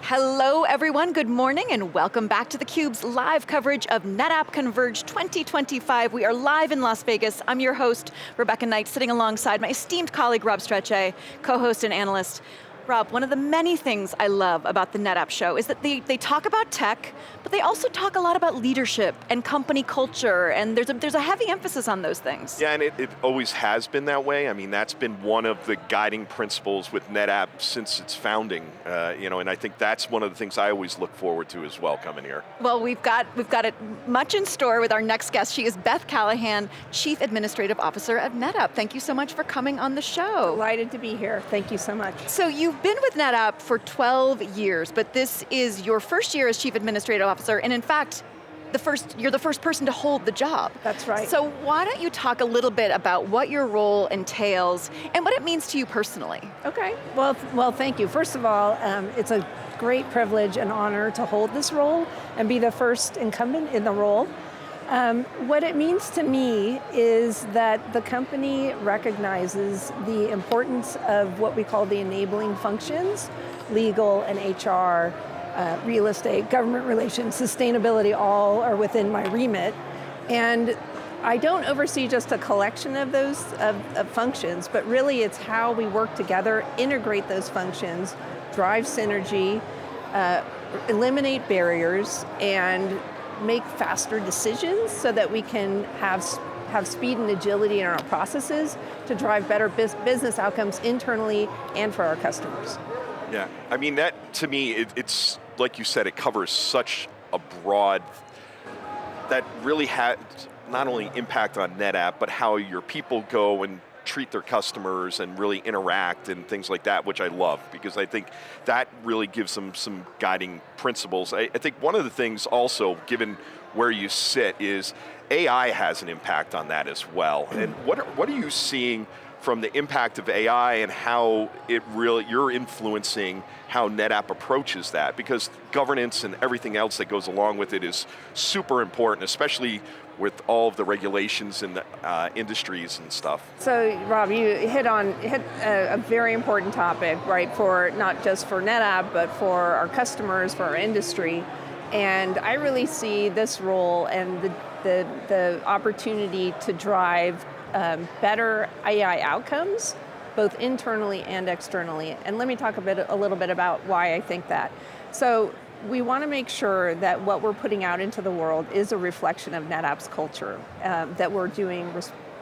Hello everyone, good morning and welcome back to theCUBE's live coverage of NetApp CONVERGE 2025. We are live in Las Vegas. I'm your host, Rebecca Knight, sitting alongside my esteemed colleague, Rob Strechay, co-host and analyst. Rob, one of the many things I love about the NetApp show is that they talk about tech, but they also talk a lot about leadership and company culture, and there's a heavy emphasis on those things. Yeah, and it always has been that way. I mean, that's been one of the guiding principles with NetApp since its founding, and I think that's one of the things I always look forward to as well coming here. Well, we've got it much in store with our next guest. She is Beth O'Callahan, Chief Administrative Officer of NetApp. Thank you so much for coming on the show. Delighted to be here, thank you so much. So you've been with NetApp for 12 years, but this is your first year as Chief Administrative Officer, and in fact, you're the first person to hold the job. That's right. So why don't you talk a little bit about what your role entails and what it means to you personally? Okay, well, thank you. First of all, it's a great privilege and honor to hold this role and be the first incumbent in the role. What it means to me is that the company recognizes the importance of what we call the enabling functions, legal and HR, real estate, government relations, sustainability, all are within my remit. And I don't oversee just a collection of those of functions, but really it's how we work together, integrate those functions, drive synergy, eliminate barriers, and make faster decisions so that we can have speed and agility in our processes to drive better business outcomes internally and for our customers. Yeah, I mean that to me, it's like you said, it covers such a broad, that really has not only impact on NetApp, but how your people go and treat their customers and really interact and things like that, which I love, because I think that really gives them some guiding principles. I think one of the things also, given where you sit, is AI has an impact on that as well. And what are you seeing from the impact of AI and how you're influencing how NetApp approaches that? Because governance and everything else that goes along with it is super important, especially with all of the regulations in the industries and stuff. So Rob, you hit a very important topic, right, for not just for NetApp, but for our customers, for our industry. And I really see this role and the opportunity to drive better AI outcomes, both internally and externally. And let me talk a little bit about why I think that. So we want to make sure that what we're putting out into the world is a reflection of NetApp's culture, that we're doing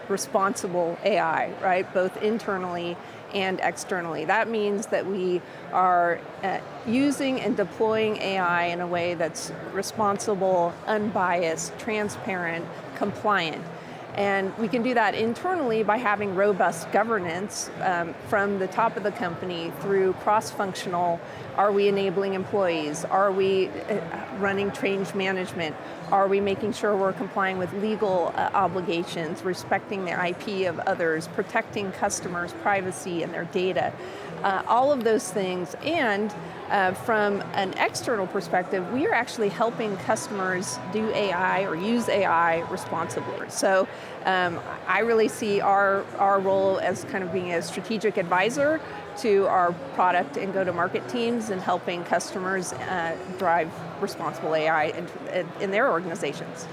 responsible AI, right? Both internally and externally. That means that we are using and deploying AI in a way that's responsible, unbiased, transparent, compliant. And we can do that internally by having robust governance from the top of the company through cross-functional. Are we enabling employees? Are we running change management? Are we making sure we're complying with legal obligations, respecting the IP of others, protecting customers' privacy and their data? All of those things. And from an external perspective, we are actually helping customers do AI or use AI responsibly. So I really see our role as kind of being a strategic advisor to our product and go-to-market teams and helping customers drive responsible AI in their organizations.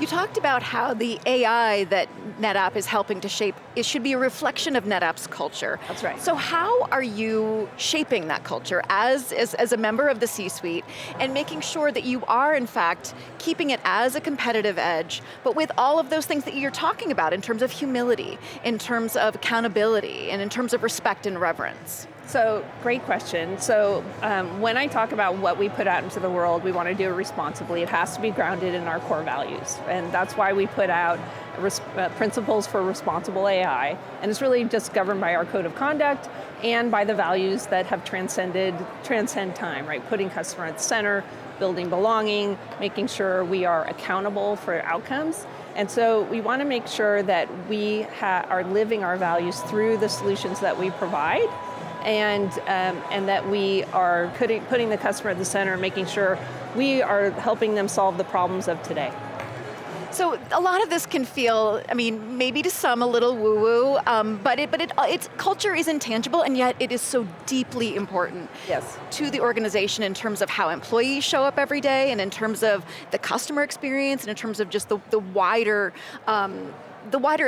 You talked about how the AI that NetApp is helping to shape, it should be a reflection of NetApp's culture. That's right. So how are you shaping that culture as a member of the C-suite and making sure that you are in fact keeping it as a competitive edge, but with all of those things that you're talking about in terms of humility, in terms of accountability, and in terms of respect and reverence? So, great question. So, when I talk about what we put out into the world, we want to do it responsibly. It has to be grounded in our core values. And that's why we put out principles for responsible AI. And it's really just governed by our code of conduct and by the values that have transcend time, right? Putting customer at the center, building belonging, making sure we are accountable for outcomes. And so we want to make sure that we are living our values through the solutions that we provide. And that we are putting the customer at the center, making sure we are helping them solve the problems of today. So a lot of this can feel, I mean, maybe to some a little woo-woo, but its culture is intangible, and yet it is so deeply important Yes. to the organization in terms of how employees show up every day, and in terms of the customer experience, and in terms of just the wider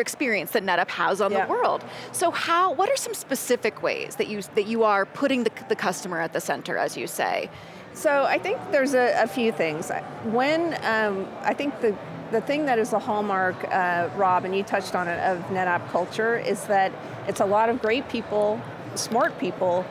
experience that NetApp has on the world. So what are some specific ways that you are putting the customer at the center, as you say? So I think there's a few things. When I think the thing that is the hallmark, Rob, and you touched on it, of NetApp culture is that it's a lot of great people, smart people,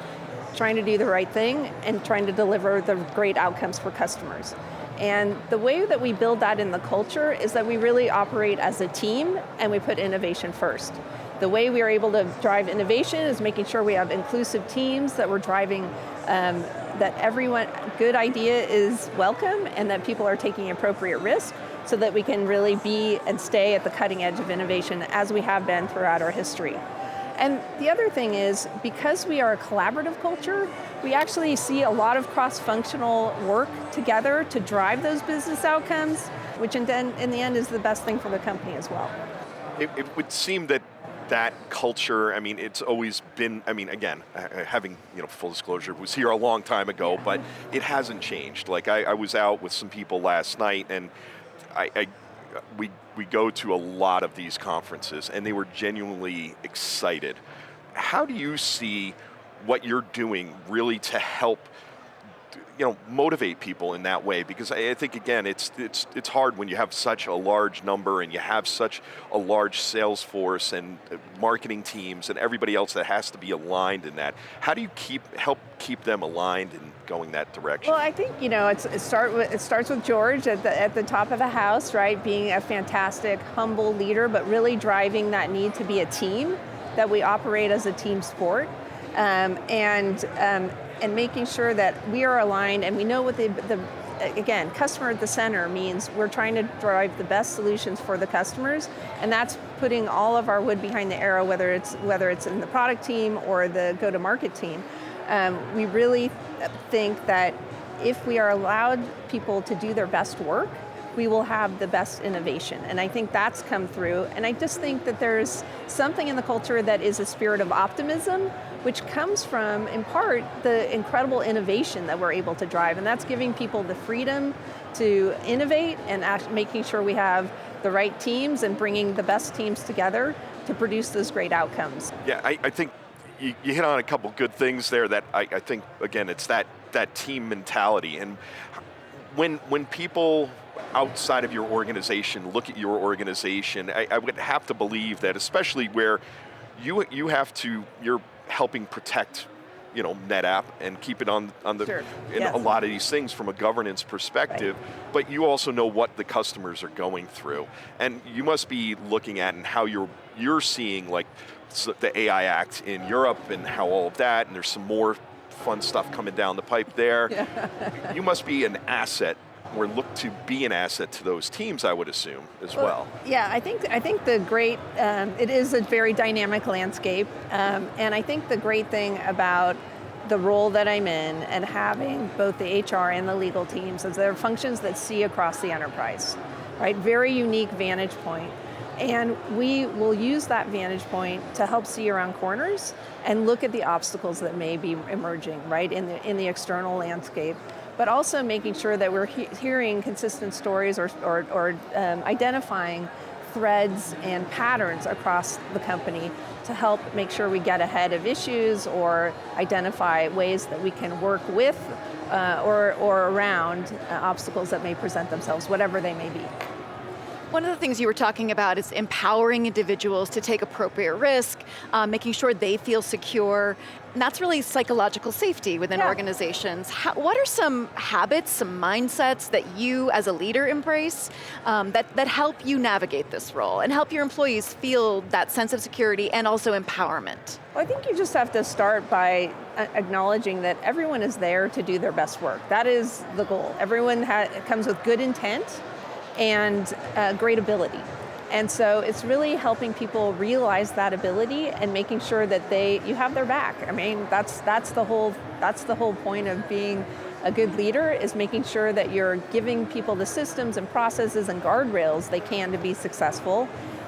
trying to do the right thing and trying to deliver the great outcomes for customers. And the way that we build that in the culture is that we really operate as a team and we put innovation first. The way we are able to drive innovation is making sure we have inclusive teams, that we're driving that everyone, good idea is welcome, and that people are taking appropriate risk, so that we can really be and stay at the cutting edge of innovation as we have been throughout our history. And the other thing is, because we are a collaborative culture, we actually see a lot of cross-functional work together to drive those business outcomes, which in the end is the best thing for the company as well. It would seem that culture, I mean, it's always been, I mean, again, having, full disclosure, was here a long time ago, but it hasn't changed. Like, I was out with some people last night, and we go to a lot of these conferences, and they were genuinely excited. How do you see what you're doing really to help motivate people in that way? Because I think, again, it's hard when you have such a large number and you have such a large sales force and marketing teams and everybody else that has to be aligned in that. How do you help keep them aligned and going that direction? Well, I think it starts with George at the top of the house, right? Being a fantastic, humble leader, but really driving that need to be a team, that we operate as a team sport, and making sure that we are aligned and we know what again, customer at the center means we're trying to drive the best solutions for the customers, and that's putting all of our wood behind the arrow, whether it's in the product team or the go-to-market team. We really think that if we are allowed people to do their best work, we will have the best innovation. And I think that's come through. And I just think that there's something in the culture that is a spirit of optimism, which comes from, in part, the incredible innovation that we're able to drive. And that's giving people the freedom to innovate and making sure we have the right teams and bringing the best teams together to produce those great outcomes. Yeah, I think you hit on a couple good things there that I think, again, it's that team mentality. And when people outside of your organization look at your organization, I would have to believe that, especially where you're helping protect NetApp and keep it on the Sure. a lot of these things from a governance perspective, right. But you also know what the customers are going through, and you must be looking at and how you're seeing, like, the AI Act in Europe and how all of that, and there's some more fun stuff coming down the pipe there. Yeah. You must be an asset, or look to be an asset to those teams, I would assume, as well. Yeah, I think it is a very dynamic landscape, and I think the great thing about the role that I'm in and having both the HR and the legal teams is they're functions that see across the enterprise, right? Very unique vantage point. And we will use that vantage point to help see around corners and look at the obstacles that may be emerging, right, in the external landscape, but also making sure that we're hearing consistent stories or identifying threads and patterns across the company to help make sure we get ahead of issues or identify ways that we can work with or around obstacles that may present themselves, whatever they may be. One of the things you were talking about is empowering individuals to take appropriate risk, making sure they feel secure, and that's really psychological safety within organizations. What are some habits, some mindsets that you as a leader embrace that help you navigate this role and help your employees feel that sense of security and also empowerment? Well, I think you just have to start by acknowledging that everyone is there to do their best work. That is the goal. Everyone comes with good intent and great ability. And so it's really helping people realize that ability and making sure that you have their back. I mean, that's the whole point of being A good leader is making sure that you're giving people the systems and processes and guardrails they can to be successful,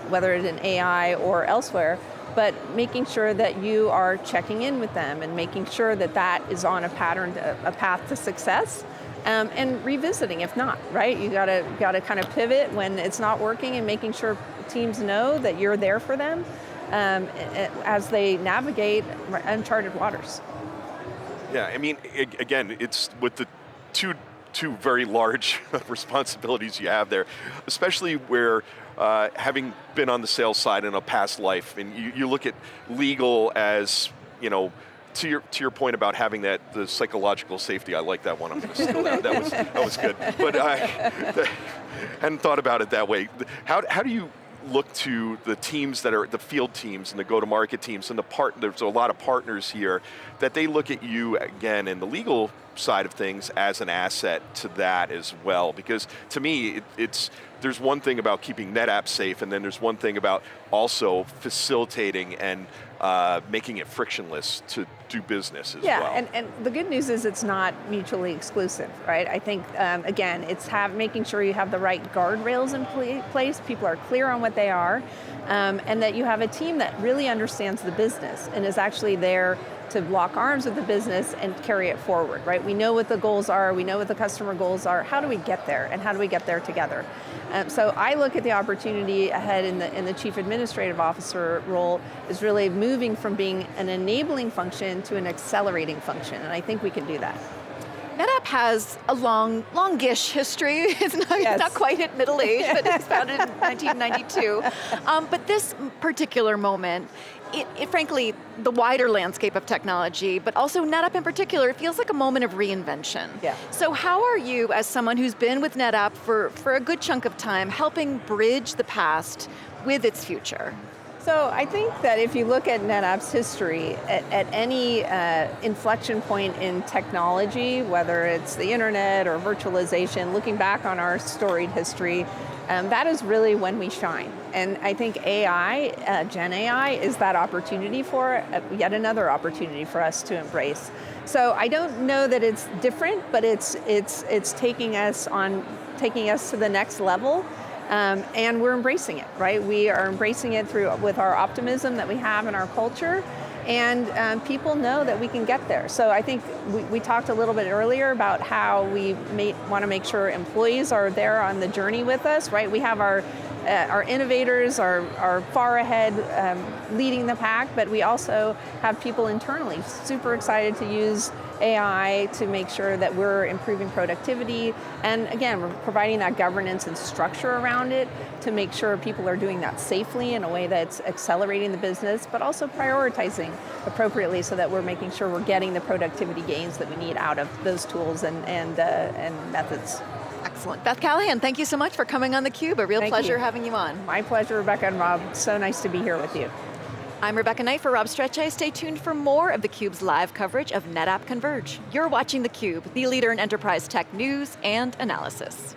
whether it's in AI or elsewhere, but making sure that you are checking in with them and making sure that that is on a path to success, and revisiting if not, right? You got to kind of pivot when it's not working and making sure teams know that you're there for them as they navigate uncharted waters. Yeah, I mean, again, it's with the two very large responsibilities you have there, especially where having been on the sales side in a past life, and you look at legal as, to your point about having the psychological safety. I like that one. I'm going to steal that. That was good. But I hadn't thought about it that way. How do you look to the teams that are the field teams and the go-to-market teams and there's a lot of partners here that they look at you again in the legal side of things as an asset to that as well? Because to me, there's one thing about keeping NetApp safe, and then there's one thing about also facilitating and making it frictionless to do business as well. Yeah, and the good news is it's not mutually exclusive, right? I think, again, it's making sure you have the right guardrails in place, people are clear on what they are, and that you have a team that really understands the business and is actually there to lock arms with the business and carry it forward, right? We know what the goals are, we know what the customer goals are, how do we get there, and how do we get there together? So I look at the opportunity ahead in the Chief Administrative Officer role is really moving from being an enabling function to an accelerating function, and I think we can do that. NetApp has a longish history. It's not quite at middle age, but it was founded in 1992. But this particular moment, it frankly, the wider landscape of technology, but also NetApp in particular, it feels like a moment of reinvention. Yeah. So how are you, as someone who's been with NetApp for a good chunk of time, helping bridge the past with its future? So I think that if you look at NetApp's history, at any inflection point in technology, whether it's the internet or virtualization, looking back on our storied history, that is really when we shine. And I think AI, Gen AI, is that opportunity yet another opportunity for us to embrace. So I don't know that it's different, but it's taking us to the next level. And we're embracing it, right? We are embracing it with our optimism that we have in our culture, and people know that we can get there. So I think we talked a little bit earlier about how we want to make sure employees are there on the journey with us, right? We have our innovators are far ahead, leading the pack, but we also have people internally super excited to use AI to make sure that we're improving productivity. And again, we're providing that governance and structure around it to make sure people are doing that safely in a way that's accelerating the business, but also prioritizing appropriately so that we're making sure we're getting the productivity gains that we need out of those tools and methods. Excellent. Beth O'Callahan, thank you so much for coming on theCUBE. A real pleasure having you on. My pleasure, Rebecca and Rob. So nice to be here with you. I'm Rebecca Knight for Rob Strechay. Stay tuned for more of theCUBE's live coverage of NetApp CONVERGE. You're watching theCUBE, the leader in enterprise tech news and analysis.